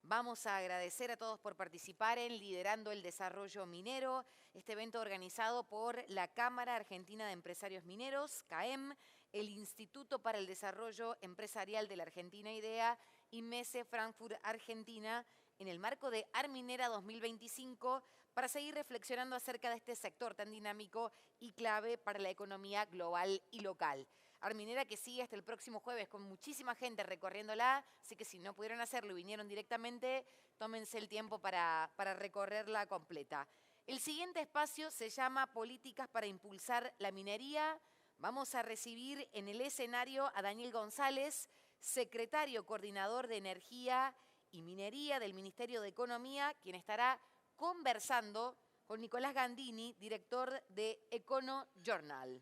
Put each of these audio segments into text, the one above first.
Vamos a agradecer a todos por participar en Liderando el Desarrollo Minero, este evento organizado por la Cámara Argentina de Empresarios Mineros, CAEM, el Instituto para el Desarrollo Empresarial de la Argentina IDEA y MESE Frankfurt Argentina, en el marco de Arminera 2025, para seguir reflexionando acerca de este sector tan dinámico y clave para la economía global y local. Arminera que sigue hasta el próximo jueves con muchísima gente recorriéndola, así que si no pudieron hacerlo y vinieron directamente, tómense el tiempo para recorrerla completa. El siguiente espacio se llama Políticas para impulsar la minería. Vamos a recibir en el escenario a Daniel González, secretario coordinador de Energía y Minería del Ministerio de Economía, quien estará conversando con Nicolás Gandini, director de Econo Journal.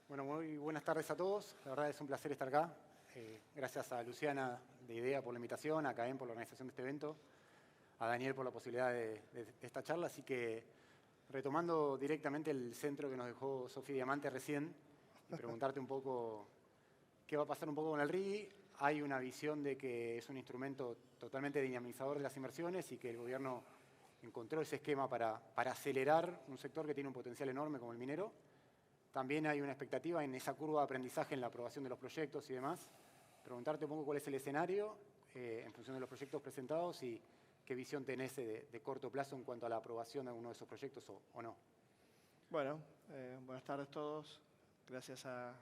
Bueno, muy buenas tardes a todos. La verdad es un placer estar acá. Gracias a Luciana de IDEA por la invitación, a CAEM por la organización de este evento, a Daniel por la posibilidad de esta charla. Así que, retomando directamente el centro que nos dejó Sofía Diamante recién, y preguntarte un poco qué va a pasar un poco con el RIGI. Hay una visión de que es un instrumento totalmente dinamizador de las inversiones y que el gobierno encontró ese esquema para acelerar un sector que tiene un potencial enorme como el minero. También hay una expectativa en esa curva de aprendizaje en la aprobación de los proyectos y demás. Preguntarte un poco cuál es el escenario en función de los proyectos presentados y qué visión tenés de corto plazo en cuanto a la aprobación de alguno de esos proyectos o no. Bueno, buenas tardes a todos. Gracias a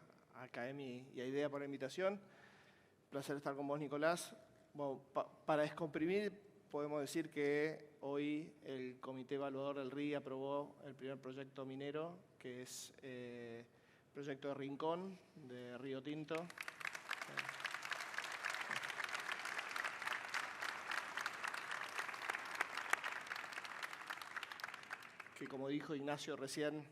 CAEM y a IDEA por la invitación. Un placer estar con vos, Nicolás. Bueno, para descomprimir, podemos decir que hoy el Comité Evaluador del RIGI aprobó el primer proyecto minero, que es el proyecto de Rincón, de Río Tinto. Que como dijo Ignacio recién,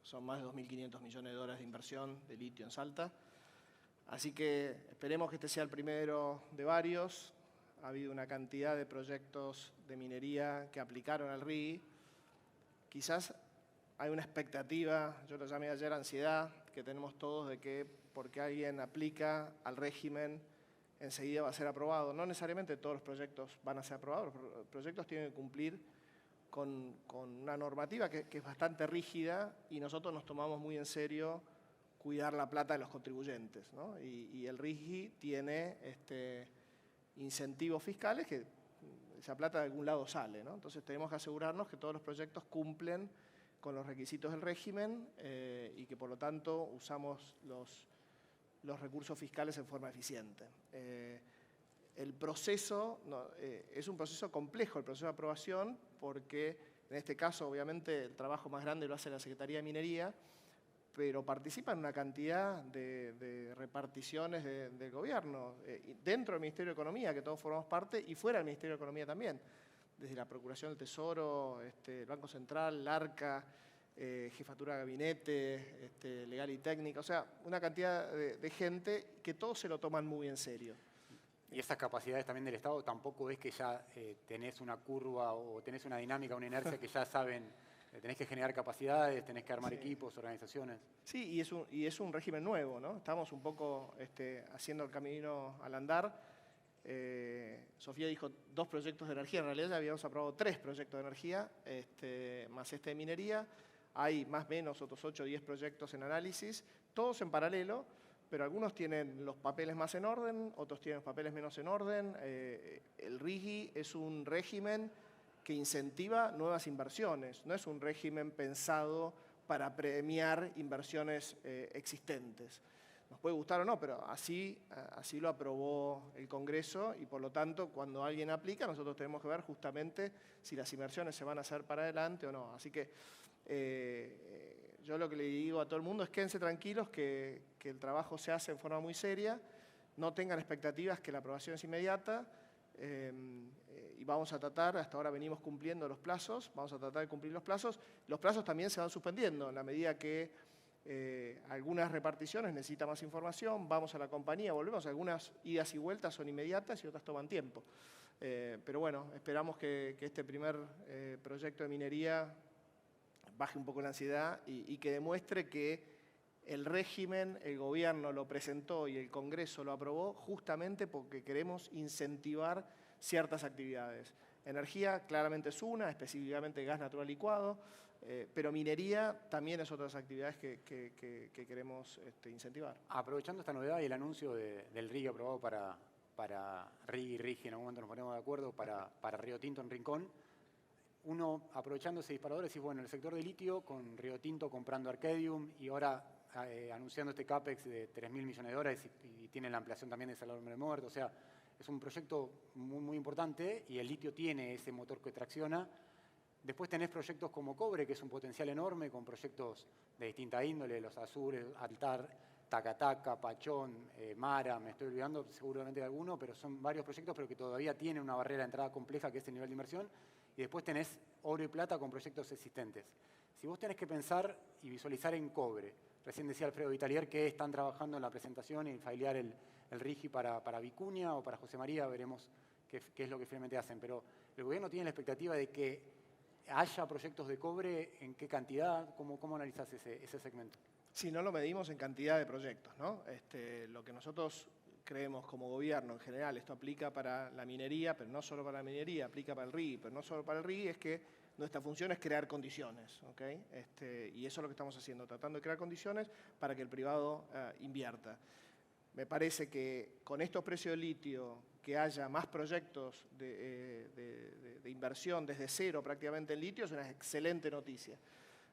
son más de 2.500 millones de dólares de inversión de litio en Salta. Así que esperemos que este sea el primero de varios. Ha habido una cantidad de proyectos de minería que aplicaron al RIGI. Quizás hay una expectativa, yo lo llamé ayer ansiedad, que tenemos todos de que porque alguien aplica al régimen, enseguida va a ser aprobado. No necesariamente todos los proyectos van a ser aprobados, los proyectos tienen que cumplir con una normativa que es bastante rígida y nosotros nos tomamos muy en serio cuidar la plata de los contribuyentes, ¿no? Y el RIGI tiene incentivos fiscales que esa plata de algún lado sale, ¿no? Entonces tenemos que asegurarnos que todos los proyectos cumplen con los requisitos del régimen y que por lo tanto usamos los recursos fiscales en forma eficiente. El proceso es un proceso complejo, el proceso de aprobación, porque en este caso obviamente el trabajo más grande lo hace la Secretaría de Minería, pero participan una cantidad de reparticiones del gobierno, dentro del Ministerio de Economía, que todos formamos parte, y fuera del Ministerio de Economía también, desde la Procuración del Tesoro, el Banco Central, el ARCA, Jefatura de Gabinete, Legal y Técnica, o sea, una cantidad de gente que todos se lo toman muy en serio. Y esas capacidades también del Estado tampoco es que ya tenés una curva o tenés una dinámica, una inercia que ya saben, tenés que generar capacidades, tenés que armar equipos, organizaciones. Sí, y es un régimen nuevo, ¿no? Estamos un poco haciendo el camino al andar. Sofía dijo 2 proyectos de energía, en realidad ya habíamos aprobado 3 proyectos de energía, más de minería. Hay más o menos otros 8 o 10 proyectos en análisis, todos en paralelo, pero algunos tienen los papeles más en orden, otros tienen los papeles menos en orden. El RIGI es un régimen que incentiva nuevas inversiones, no es un régimen pensado para premiar inversiones existentes. Nos puede gustar o no, pero así lo aprobó el Congreso y por lo tanto cuando alguien aplica nosotros tenemos que ver justamente si las inversiones se van a hacer para adelante o no. Así que yo lo que le digo a todo el mundo es quédense tranquilos que el trabajo se hace en forma muy seria, no tengan expectativas que la aprobación es inmediata y vamos a tratar, hasta ahora venimos cumpliendo los plazos, vamos a tratar de cumplir los plazos. Los plazos también se van suspendiendo en la medida que Algunas reparticiones necesitan más información, vamos a la compañía, volvemos, algunas idas y vueltas son inmediatas y otras toman tiempo. Pero bueno, esperamos que este primer proyecto de minería baje un poco la ansiedad y que demuestre que el régimen, el gobierno lo presentó y el Congreso lo aprobó justamente porque queremos incentivar ciertas actividades. Energía claramente es una, específicamente gas natural licuado, pero minería también es otras actividades que queremos incentivar. Aprovechando esta novedad y el anuncio del RIG aprobado para RIG y RIGI, en algún momento nos ponemos de acuerdo, para Río Tinto en Rincón, uno aprovechando ese disparador decís, bueno, el sector de litio con Río Tinto comprando Arcadium y ahora anunciando este CAPEX de 3.000 millones de dólares y tiene la ampliación también de Salar Hombre Muerto, o sea, es un proyecto muy, muy importante y el litio tiene ese motor que tracciona. Después tenés proyectos como Cobre, que es un potencial enorme, con proyectos de distinta índole, Los Azures, Altar, Tacataca, Pachón, Mara, me estoy olvidando seguramente de alguno, pero son varios proyectos, pero que todavía tienen una barrera de entrada compleja, que es el nivel de inversión. Y después tenés oro y plata con proyectos existentes. Si vos tenés que pensar y visualizar en Cobre, recién decía Alfredo Vitalier que están trabajando en la presentación y failear el RIGI para Vicuña o para José María, veremos qué es lo que finalmente hacen. Pero el gobierno tiene la expectativa de que haya proyectos de cobre, ¿en qué cantidad? ¿Cómo analizás ese segmento? Sí, no lo medimos en cantidad de proyectos, ¿no? Lo que nosotros creemos como gobierno en general, esto aplica para la minería, pero no solo para la minería, aplica para el RIGI, pero no solo para el RIGI, es que nuestra función es crear condiciones, ¿ok? Y eso es lo que estamos haciendo, tratando de crear condiciones para que el privado invierta. Me parece que con estos precios de litio, que haya más proyectos de inversión desde cero prácticamente en litio, es una excelente noticia.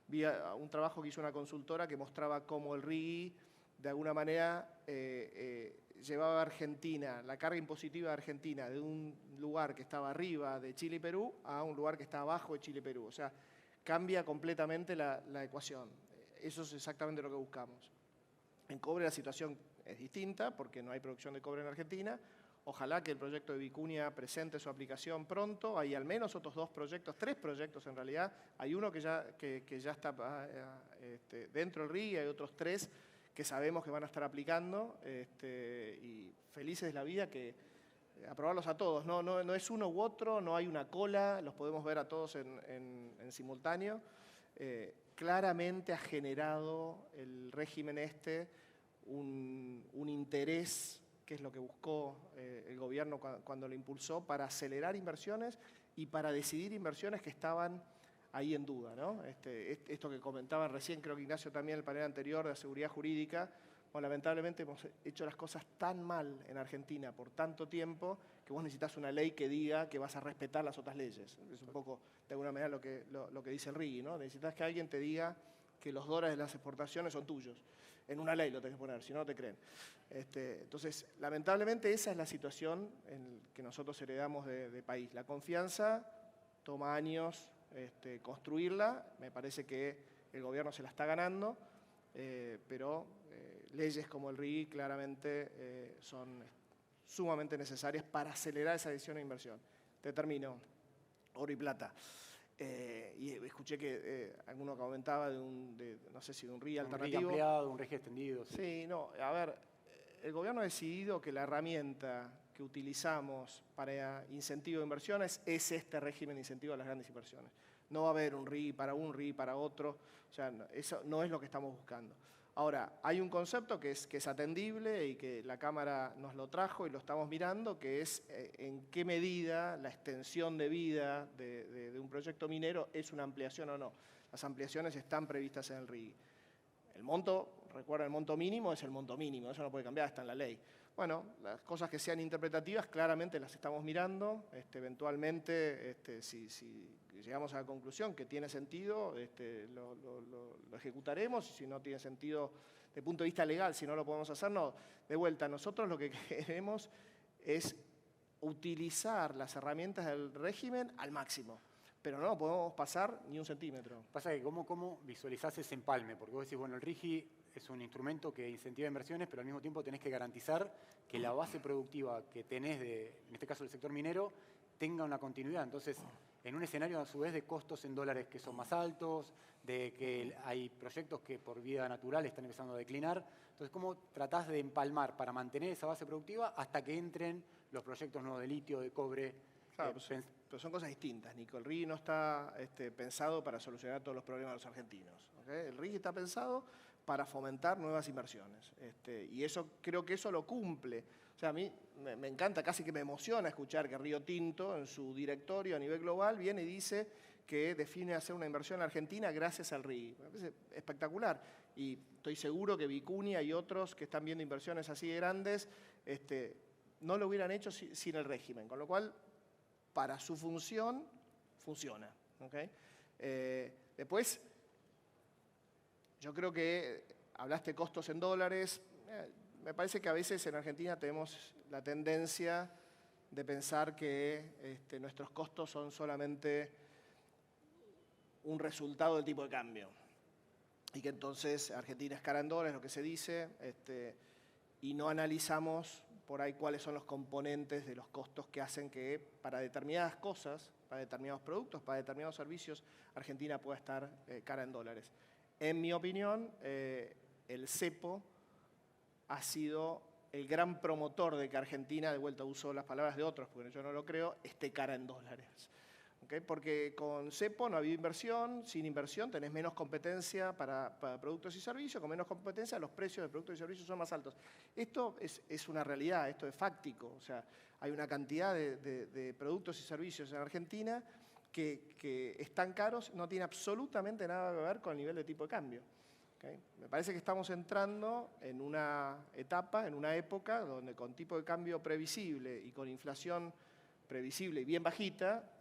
Vi un trabajo que hizo una consultora que mostraba cómo el RIGI, de alguna manera, llevaba a Argentina, la carga impositiva de Argentina, de un lugar que estaba arriba de Chile y Perú a un lugar que está abajo de Chile y Perú. O sea, cambia completamente la ecuación. Eso es exactamente lo que buscamos. En cobre la situación es distinta porque no hay producción de cobre en Argentina. Ojalá que el proyecto de Vicuña presente su aplicación pronto. Hay al menos otros 2 proyectos, 3 proyectos en realidad. Hay uno que ya está dentro del RIGI, hay otros 3 que sabemos que van a estar aplicando y felices de la vida que aprobarlos a todos. No es uno u otro, no hay una cola, los podemos ver a todos en simultáneo. Claramente ha generado el régimen un interés, que es lo que buscó el gobierno cuando lo impulsó, para acelerar inversiones y para decidir inversiones que estaban ahí en duda, ¿no? Esto que comentaban recién, creo que Ignacio también en el panel anterior de la seguridad jurídica, bueno, lamentablemente hemos hecho las cosas tan mal en Argentina por tanto tiempo que vos necesitas una ley que diga que vas a respetar las otras leyes. Es un poco, de alguna manera, lo que dice el RIGI, ¿no? Necesitas que alguien te diga que los dólares de las exportaciones son tuyos. En una ley lo tenés que poner, si no, no te creen. Entonces, lamentablemente, esa es la situación en que nosotros heredamos de país. La confianza toma años construirla, me parece que el gobierno se la está ganando, pero leyes como el RIGI claramente son sumamente necesarias para acelerar esa decisión de inversión. Te termino, oro y plata. Y escuché que alguno comentaba no sé si de un RIGI alternativo. Un RIGI ampliado, un RIGI extendido. Sí, no, a ver, el gobierno ha decidido que la herramienta que utilizamos para incentivo de inversiones es este régimen de incentivo a las grandes inversiones. No va a haber un RIGI para un RIGI para otro, o sea, eso no es lo que estamos buscando. Ahora, hay un concepto que es atendible y que la Cámara nos lo trajo y lo estamos mirando, que es en qué medida la extensión de vida de un proyecto minero es una ampliación o no. Las ampliaciones están previstas en el RIGI. El monto, recuerda, el monto mínimo es el monto mínimo, eso no puede cambiar, está en la ley. Bueno, las cosas que sean interpretativas claramente las estamos mirando, eventualmente si llegamos a la conclusión que tiene sentido, lo ejecutaremos, y si no tiene sentido desde el punto de vista legal, si no lo podemos hacer, no. De vuelta, nosotros lo que queremos es utilizar las herramientas del régimen al máximo, pero no podemos pasar ni un centímetro. Pasa que ¿cómo visualizás ese empalme? Porque vos decís, bueno, el RIGI es un instrumento que incentiva inversiones, pero al mismo tiempo tenés que garantizar que la base productiva que tenés, en este caso del sector minero, tenga una continuidad. Entonces, en un escenario a su vez de costos en dólares que son más altos, de que hay proyectos que por vía natural están empezando a declinar. Entonces, ¿cómo tratás de empalmar para mantener esa base productiva hasta que entren los proyectos nuevos de litio, de cobre? Claro, pero son cosas distintas, Nico. El RIGI no está pensado para solucionar todos los problemas de los argentinos. ¿Okay? El RIGI está pensado para fomentar nuevas inversiones. Y eso creo que eso lo cumple. O sea, a mí me encanta, casi que me emociona escuchar que Río Tinto, en su directorio a nivel global, viene y dice que define hacer una inversión en Argentina gracias al RIGI. Me parece espectacular. Y estoy seguro que Vicuña y otros que están viendo inversiones así de grandes no lo hubieran hecho sin el régimen. Con lo cual, para su función, funciona. ¿Okay? Después, yo creo que hablaste de costos en dólares. Me parece que a veces en Argentina tenemos la tendencia de pensar que nuestros costos son solamente un resultado del tipo de cambio. Y que entonces Argentina es cara en dólares, lo que se dice, y no analizamos por ahí cuáles son los componentes de los costos que hacen que para determinadas cosas, para determinados productos, para determinados servicios, Argentina pueda estar cara en dólares. En mi opinión, el cepo ha sido el gran promotor de que Argentina, de vuelta uso las palabras de otros, porque yo no lo creo, esté cara en dólares. ¿Okay? Porque con cepo no ha habido inversión, sin inversión tenés menos competencia para productos y servicios, con menos competencia los precios de productos y servicios son más altos. Esto es una realidad, esto es fáctico, o sea, hay una cantidad de productos y servicios en Argentina que están caros, no tiene absolutamente nada que ver con el nivel de tipo de cambio. ¿Okay? Me parece que estamos entrando en una etapa, en una época donde con tipo de cambio previsible y con inflación previsible y bien bajita,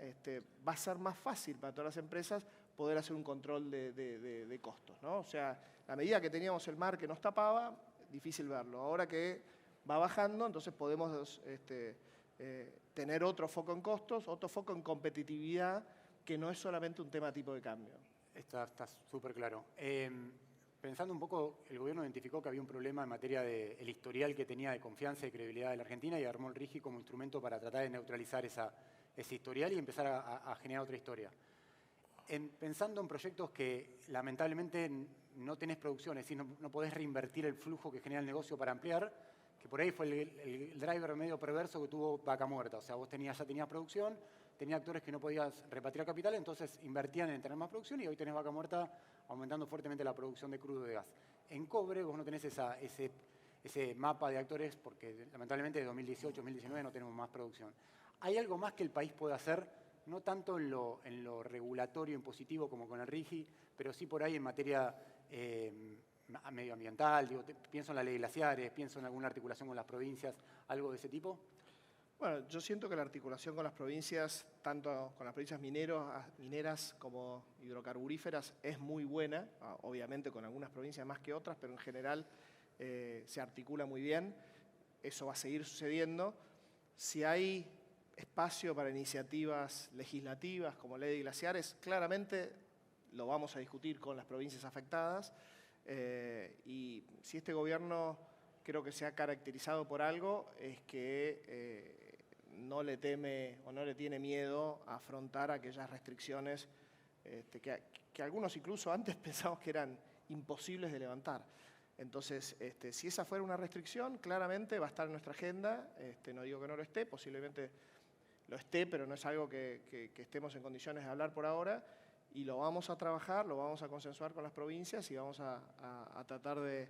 va a ser más fácil para todas las empresas poder hacer un control de costos, ¿no? O sea, a medida que teníamos el mar que nos tapaba, difícil verlo. Ahora que va bajando, entonces podemos tener otro foco en costos, otro foco en competitividad, que no es solamente un tema de tipo de cambio. Está súper claro. Pensando un poco, el gobierno identificó que había un problema en materia del historial que tenía de confianza y credibilidad de la Argentina y armó el RIGI como instrumento para tratar de neutralizar ese historial y empezar a generar otra historia. Pensando en proyectos que lamentablemente no tenés producción, es decir, no podés reinvertir el flujo que genera el negocio para ampliar, que por ahí fue el driver medio perverso que tuvo Vaca Muerta. O sea, vos ya tenías producción, tenías actores que no podías repatriar capital, entonces invertían en tener más producción y hoy tenés Vaca Muerta aumentando fuertemente la producción de crudo de gas. En cobre vos no tenés ese mapa de actores porque lamentablemente de 2018, 2019 no tenemos más producción. ¿Hay algo más que el país puede hacer? No tanto en lo regulatorio impositivo como con el RIGI, pero sí por ahí en materia medioambiental, pienso en la ley de glaciares, pienso en alguna articulación con las provincias, algo de ese tipo. Bueno, yo siento que la articulación con las provincias, tanto con las provincias mineras como hidrocarburíferas, es muy buena, obviamente con algunas provincias más que otras, pero en general se articula muy bien. Eso va a seguir sucediendo. Si hay espacio para iniciativas legislativas como ley de glaciares, claramente lo vamos a discutir con las provincias afectadas. Y si este gobierno creo que se ha caracterizado por algo, es que no le teme o no le tiene miedo a afrontar aquellas restricciones que algunos incluso antes pensamos que eran imposibles de levantar. Entonces, si esa fuera una restricción, claramente va a estar en nuestra agenda. No digo que no lo esté, posiblemente lo esté, pero no es algo que estemos en condiciones de hablar por ahora. Y lo vamos a trabajar, lo vamos a consensuar con las provincias y vamos a tratar de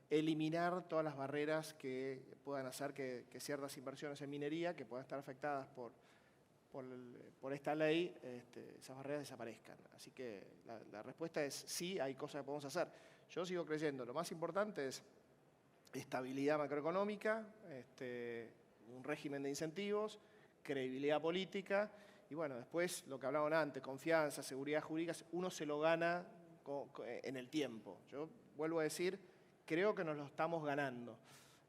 eliminar todas las barreras que puedan hacer que ciertas inversiones en minería que puedan estar afectadas por esta ley, esas barreras desaparezcan. Así que la respuesta es sí, hay cosas que podemos hacer. Yo sigo creyendo, lo más importante es estabilidad macroeconómica, un régimen de incentivos, credibilidad política y bueno, después lo que hablaban antes, confianza, seguridad jurídica, uno se lo gana en el tiempo. Yo vuelvo a decir, creo que nos lo estamos ganando,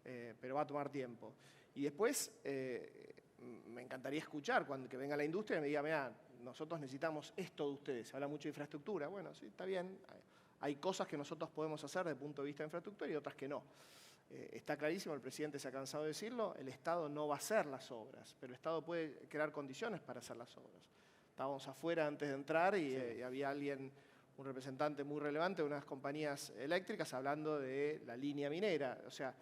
pero va a tomar tiempo. Y después me encantaría escuchar cuando que venga la industria y me diga, mira, nosotros necesitamos esto de ustedes. Se habla mucho de infraestructura. Bueno, sí, está bien. Hay cosas que nosotros podemos hacer desde el punto de vista de infraestructura y otras que no. está clarísimo, el presidente se ha cansado de decirlo, el Estado no va a hacer las obras, pero el Estado puede crear condiciones para hacer las obras. Estábamos afuera antes de entrar y había un representante muy relevante de unas compañías eléctricas hablando de la línea minera. O sea,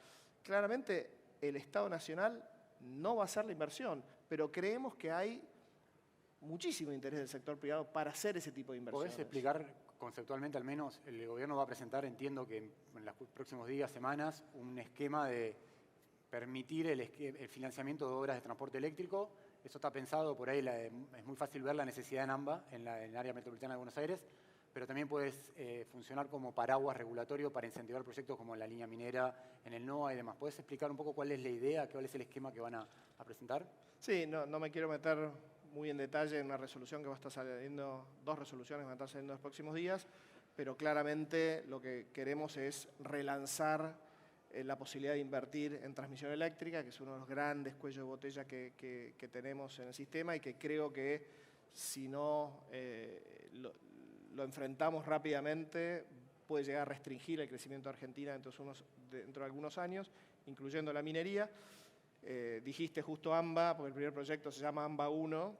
claramente el Estado Nacional no va a hacer la inversión, pero creemos que hay muchísimo interés del sector privado para hacer ese tipo de inversiones. ¿Podés explicar conceptualmente al menos? El gobierno va a presentar, entiendo que en los próximos días, semanas, un esquema de permitir el financiamiento de obras de transporte eléctrico. Eso está pensado, por ahí es muy fácil ver la necesidad en AMBA, en el área metropolitana de Buenos Aires, pero también puede funcionar como paraguas regulatorio para incentivar proyectos como la línea minera, en el NOA y demás. ¿Podés explicar un poco cuál es la idea, cuál es el esquema que van a presentar? Sí, no me quiero meter muy en detalle en una resolución que va a estar saliendo, dos resoluciones que van a estar saliendo en los próximos días, pero claramente lo que queremos es relanzar la posibilidad de invertir en transmisión eléctrica, que es uno de los grandes cuellos de botella que tenemos en el sistema y que creo que si no lo enfrentamos rápidamente puede llegar a restringir el crecimiento de Argentina dentro de algunos años, incluyendo la minería. Dijiste justo AMBA, porque el primer proyecto se llama AMBA 1,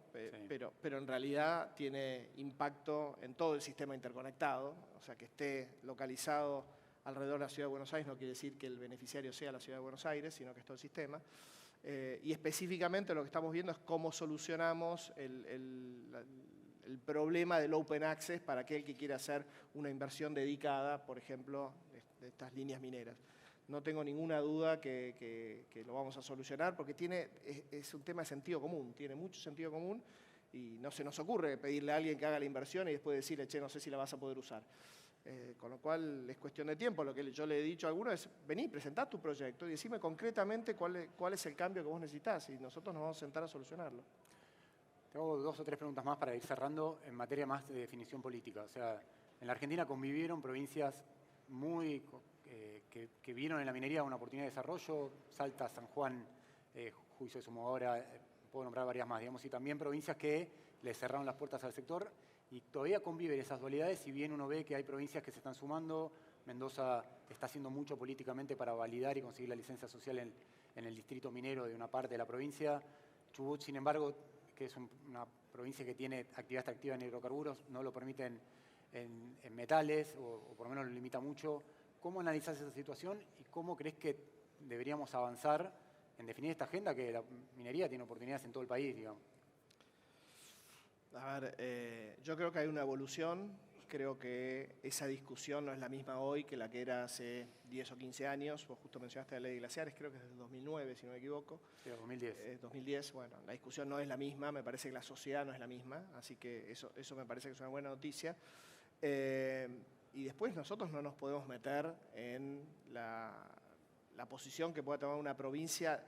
pero en realidad tiene impacto en todo el sistema interconectado, o sea que esté localizado alrededor de la Ciudad de Buenos Aires no quiere decir que el beneficiario sea la Ciudad de Buenos Aires, sino que es todo el sistema. Y específicamente lo que estamos viendo es cómo solucionamos el problema del open access para aquel que quiera hacer una inversión dedicada, por ejemplo, de estas líneas mineras. No tengo ninguna duda que lo vamos a solucionar porque es un tema de sentido común, tiene mucho sentido común y no se nos ocurre pedirle a alguien que haga la inversión y después decirle, che, no sé si la vas a poder usar. Con lo cual es cuestión de tiempo. Lo que yo le he dicho a algunos es, vení, presentá tu proyecto y decime concretamente cuál es el cambio que vos necesitás y nosotros nos vamos a sentar a solucionarlo. Tengo 2 o 3 preguntas más para ir cerrando en materia más de definición política. O sea, en la Argentina convivieron provincias que vieron en la minería una oportunidad de desarrollo, Salta, San Juan, Juicio de Sumodora, puedo nombrar varias más, digamos, y también provincias que le cerraron las puertas al sector y todavía conviven esas dualidades, si bien uno ve que hay provincias que se están sumando. Mendoza está haciendo mucho políticamente para validar y conseguir la licencia social en el distrito minero de una parte de la provincia. Chubut, sin embargo, que es una provincia que tiene actividad extractiva en hidrocarburos, no lo permiten en metales, o por lo menos lo limita mucho. ¿Cómo analizás esa situación y cómo crees que deberíamos avanzar en definir esta agenda que la minería tiene oportunidades en todo el país, digamos? A ver, yo creo que hay una evolución, creo que esa discusión no es la misma hoy que la que era hace 10 o 15 años. Vos justo mencionaste la ley de glaciares, creo que es del 2009, si no me equivoco. Sí, 2010. 2010, bueno, la discusión no es la misma, me parece que la sociedad no es la misma, así que eso me parece que es una buena noticia. Y después nosotros no nos podemos meter en la posición que pueda tomar una provincia,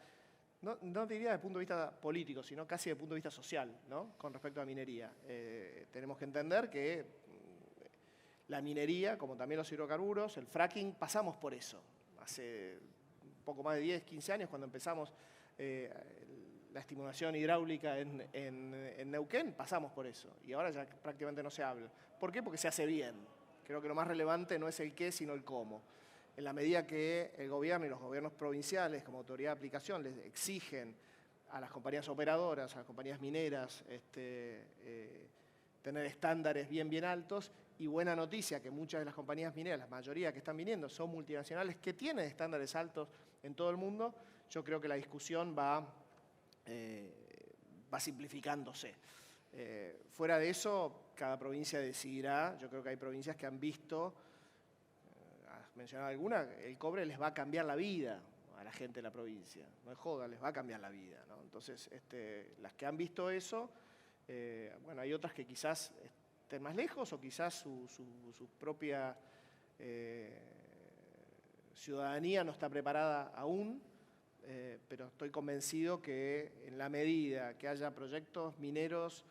no diría desde el punto de vista político, sino casi desde el punto de vista social, ¿no? Con respecto a la minería. Tenemos que entender que la minería, como también los hidrocarburos, el fracking, pasamos por eso. Hace un poco más de 10, 15 años, cuando empezamos la estimulación hidráulica en Neuquén, pasamos por eso. Y ahora ya prácticamente no se habla. ¿Por qué? Porque se hace bien. Creo que lo más relevante no es el qué, sino el cómo. En la medida que el gobierno y los gobiernos provinciales, como autoridad de aplicación, les exigen a las compañías operadoras, a las compañías mineras, tener estándares bien altos, y buena noticia que muchas de las compañías mineras, la mayoría que están viniendo, son multinacionales que tienen estándares altos en todo el mundo. Yo creo que la discusión va simplificándose. Fuera de eso, cada provincia decidirá. Yo creo que hay provincias que han visto, has mencionado alguna, el cobre les va a cambiar la vida a la gente de la provincia. No es joda, les va a cambiar la vida, ¿no? Entonces, las que han visto eso, bueno, hay otras que quizás estén más lejos o quizás su propia ciudadanía no está preparada aún. Pero estoy convencido que en la medida que haya proyectos mineros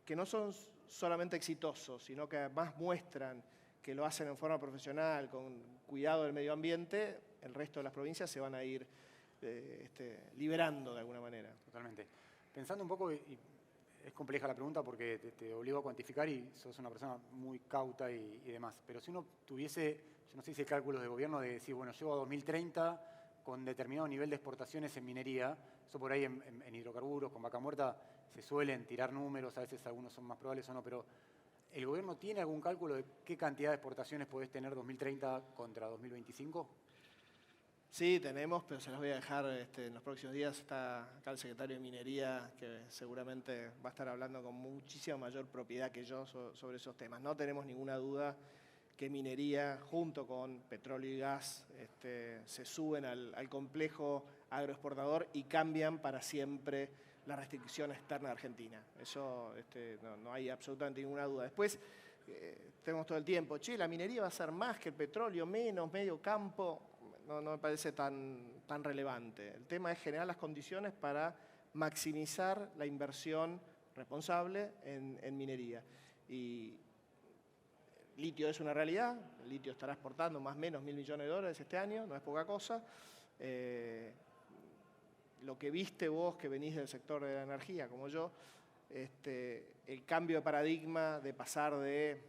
que no son solamente exitosos, sino que además muestran que lo hacen en forma profesional, con cuidado del medio ambiente, el resto de las provincias se van a ir liberando de alguna manera. Totalmente. Pensando un poco, y es compleja la pregunta porque te obligo a cuantificar y sos una persona muy cauta y demás, pero si uno tuviese, yo no sé si hay cálculos de gobierno de decir, bueno, llego a 2030, con determinado nivel de exportaciones en minería. Eso por ahí en hidrocarburos, con Vaca Muerta, se suelen tirar números, a veces algunos son más probables o no, pero ¿el gobierno tiene algún cálculo de qué cantidad de exportaciones podés tener 2030 contra 2025? Sí, tenemos, pero se los voy a dejar en los próximos días. Está acá el secretario de Minería, que seguramente va a estar hablando con muchísima mayor propiedad que yo sobre esos temas. No tenemos ninguna duda que minería, junto con petróleo y gas, se suben al complejo agroexportador y cambian para siempre la restricción externa de Argentina. Eso no hay absolutamente ninguna duda. Después, tenemos todo el tiempo, che, la minería va a ser más que el petróleo, menos, medio campo. No me parece tan relevante. El tema es generar las condiciones para maximizar la inversión responsable en minería. Y litio es una realidad, el litio estará exportando más o menos $1.000 millones este año, no es poca cosa. Lo que viste vos, que venís del sector de la energía, como yo, el cambio de paradigma de pasar de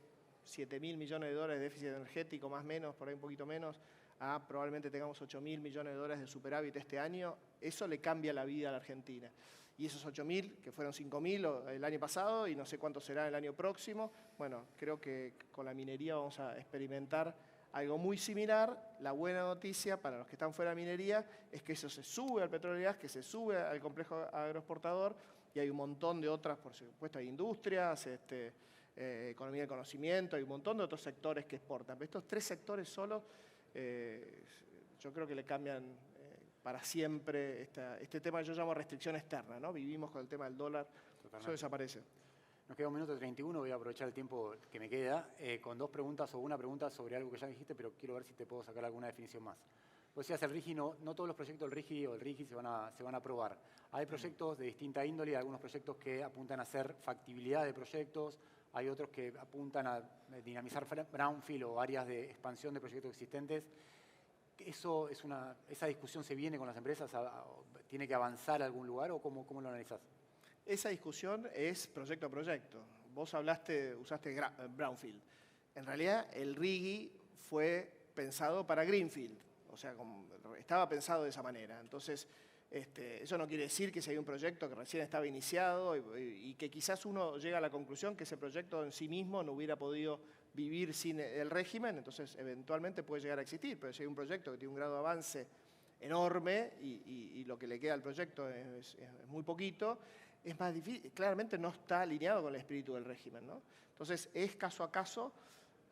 $7.000 millones de déficit energético, más o menos, por ahí un poquito menos, a probablemente tengamos $8.000 millones de superávit este año, eso le cambia la vida a la Argentina. Y esos 8.000, que fueron 5.000 el año pasado y no sé cuánto será el año próximo, bueno, creo que con la minería vamos a experimentar algo muy similar. La buena noticia para los que están fuera de minería es que eso se sube al petróleo y gas, que se sube al complejo agroexportador, y hay un montón de otras, por supuesto, hay industrias, economía del conocimiento, hay un montón de otros sectores que exportan. Pero estos 3 sectores solos, yo creo que le cambian para siempre este tema que yo llamo restricción externa, ¿no? Vivimos con el tema del dólar, eso desaparece. Nos queda 1 minuto 31, voy a aprovechar el tiempo que me queda con 2 preguntas o una pregunta sobre algo que ya dijiste, pero quiero ver si te puedo sacar alguna definición más. Vos decías, el RIGI no todos los proyectos del RIGI o del RIGI se van a aprobar. Hay proyectos de distinta índole, algunos proyectos que apuntan a hacer factibilidad de proyectos, hay otros que apuntan a dinamizar brownfield o áreas de expansión de proyectos existentes. ¿Esa discusión se viene con las empresas? ¿Tiene que avanzar a algún lugar o cómo lo analizás? Esa discusión es proyecto a proyecto. Vos usaste brownfield. En realidad, el RIGI fue pensado para greenfield. O sea, estaba pensado de esa manera. Entonces, eso no quiere decir que si hay un proyecto que recién estaba iniciado y que quizás uno llega a la conclusión que ese proyecto en sí mismo no hubiera podido vivir sin el régimen, entonces eventualmente puede llegar a existir. Pero si hay un proyecto que tiene un grado de avance enorme y lo que le queda al proyecto es muy poquito, es más difícil, claramente no está alineado con el espíritu del régimen, ¿no? Entonces, es caso a caso.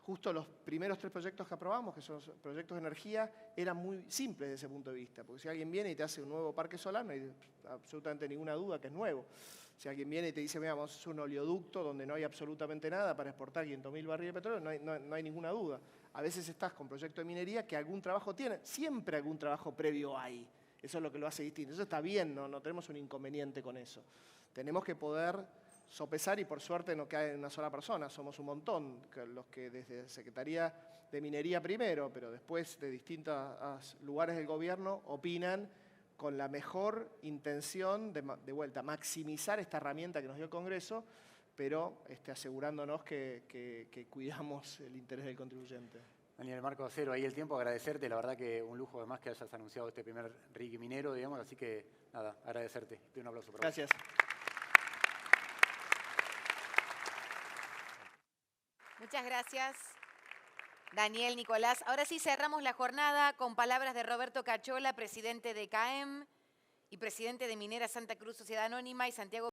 Justo los primeros 3 proyectos que aprobamos, que son los proyectos de energía, eran muy simples desde ese punto de vista. Porque si alguien viene y te hace un nuevo parque solar, no hay absolutamente ninguna duda que es nuevo. Si alguien viene y te dice, mira, vamos a hacer un oleoducto donde no hay absolutamente nada para exportar 500.000 barriles de petróleo, no hay ninguna duda. A veces estás con proyectos de minería que algún trabajo tienen, siempre algún trabajo previo hay. Eso es lo que lo hace distinto. Eso está bien, no tenemos un inconveniente con eso. Tenemos que poder sopesar y por suerte no cae en una sola persona, somos un montón, los que desde Secretaría de Minería primero, pero después de distintos lugares del gobierno opinan con la mejor intención de vuelta, maximizar esta herramienta que nos dio el Congreso, pero asegurándonos que cuidamos el interés del contribuyente. Daniel, Marco Acero, ahí el tiempo, agradecerte, la verdad que un lujo además que hayas anunciado este primer RIGI minero, digamos, así que nada, agradecerte. Te doy un aplauso. Gracias. Muchas gracias, Daniel, Nicolás. Ahora sí cerramos la jornada con palabras de Roberto Cachola, presidente de CAEM y presidente de Minera Santa Cruz Sociedad Anónima, y Santiago